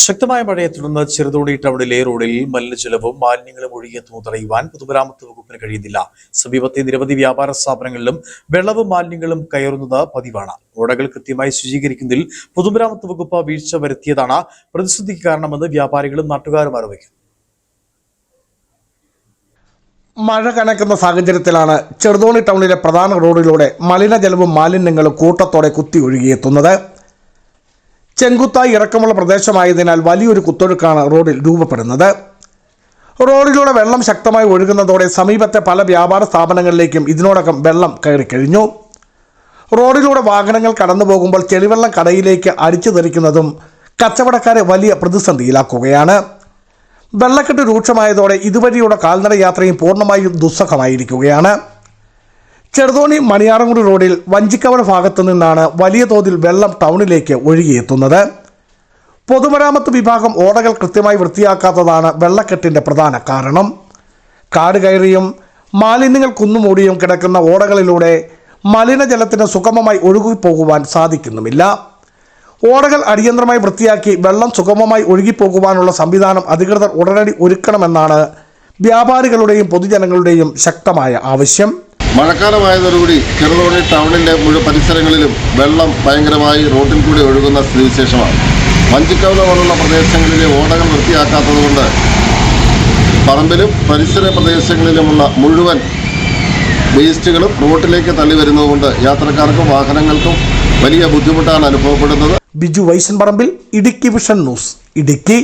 ശക്തമായ മഴയെ തുടർന്ന് ചെറുതോണി ടൗണിലെ റോഡിൽ മലിനജലവും മാലിന്യങ്ങളും ഒഴുകിയെത്തുന്നു തടയുവാൻ പൊതുമരാമത്ത് വകുപ്പിന് കഴിയുന്നില്ല. സമീപത്തെ നിരവധി വ്യാപാര സ്ഥാപനങ്ങളിലും വെള്ളവും മാലിന്യങ്ങളും കയറുന്നത് പതിവാണ്. ഓടകൾ കൃത്യമായി ശുചീകരിക്കുന്നതിൽ പൊതുമരാമത്ത് വകുപ്പ് വീഴ്ച വരുത്തിയതാണ് പ്രതിസന്ധിക്ക് കാരണമെന്ന് വ്യാപാരികളും നാട്ടുകാരും ആരോപിക്കുന്നു. മഴ കനക്കുന്ന സാഹചര്യത്തിലാണ് ചെറുതോണി ടൗണിലെ പ്രധാന റോഡിലൂടെ മലിനജലവും മാലിന്യങ്ങളും കൂട്ടത്തോടെ കുത്തി ഒഴുകിയെത്തുന്നത്. ചെങ്കുത്തായി ഇറക്കമുള്ള പ്രദേശമായതിനാൽ വലിയൊരു കുത്തൊഴുക്കാണ് റോഡിൽ രൂപപ്പെടുന്നത്. റോഡിലൂടെ വെള്ളം ശക്തമായി ഒഴുകുന്നതോടെ സമീപത്തെ പല വ്യാപാര സ്ഥാപനങ്ങളിലേക്കും ഇതിനോടകം വെള്ളം കയറിക്കഴിഞ്ഞു. റോഡിലൂടെ വാഹനങ്ങൾ കടന്നു പോകുമ്പോൾ ചെളിവെള്ളം കടയിലേക്ക് അടിച്ചു തെറിക്കുന്നതും കച്ചവടക്കാരെ വലിയ പ്രതിസന്ധിയിലാക്കുകയാണ്. വെള്ളക്കെട്ട് രൂക്ഷമായതോടെ ഇതുവഴിയുള്ള കാൽനട യാത്രയും പൂർണ്ണമായും ദുസ്സഹമായിരിക്കുകയാണ്. ചെറുതോണി മണിയാറൻകുടി റോഡിൽ വഞ്ചിക്കവല ഭാഗത്തു നിന്നാണ് വലിയ തോതിൽ വെള്ളം ടൗണിലേക്ക് ഒഴുകിയെത്തുന്നത്. പൊതുമരാമത്ത് വിഭാഗം ഓടകൾ കൃത്യമായി വൃത്തിയാക്കാത്തതാണ് വെള്ളക്കെട്ടിൻ്റെ പ്രധാന കാരണം. കാട് കയറിയും മാലിന്യങ്ങൾ കുന്നുമൂടിയും കിടക്കുന്ന ഓടകളിലൂടെ മലിനജലത്തിന് സുഗമമായി ഒഴുകിപ്പോകുവാൻ സാധിക്കുന്നുമില്ല. ഓടകൾ അടിയന്തരമായി വൃത്തിയാക്കി വെള്ളം സുഗമമായി ഒഴുകിപ്പോകുവാനുള്ള സംവിധാനം അധികൃതർ ഉടനടി ഒരുക്കണമെന്നാണ് വ്യാപാരികളുടെയും പൊതുജനങ്ങളുടെയും ശക്തമായ ആവശ്യം. മഴക്കാലമായതോടുകൂടി ചെറുതോണി ടൗണിൻ്റെ മുഴുവൻ പരിസരങ്ങളിലും വെള്ളം ഭയങ്കരമായി റോഡിൽ കൂടി ഒഴുകുന്ന സ്ഥിതിവിശേഷമാണ്. വഞ്ചിക്കവല പോലുള്ള പ്രദേശങ്ങളിലെ ഓടകൾ വൃത്തിയാക്കാത്തതുകൊണ്ട് പറമ്പിലും പരിസര പ്രദേശങ്ങളിലുമുള്ള മുഴുവൻ വേസ്റ്റുകളും റോഡിലേക്ക് തള്ളി വരുന്നതുകൊണ്ട് യാത്രക്കാർക്കും വാഹനങ്ങൾക്കും വലിയ ബുദ്ധിമുട്ടാണ് അനുഭവപ്പെടുന്നത്. ബിജു വൈശൻ പറമ്പിൽ, ഇടുക്കി വിഷൻ ന്യൂസ്, ഇടുക്കി.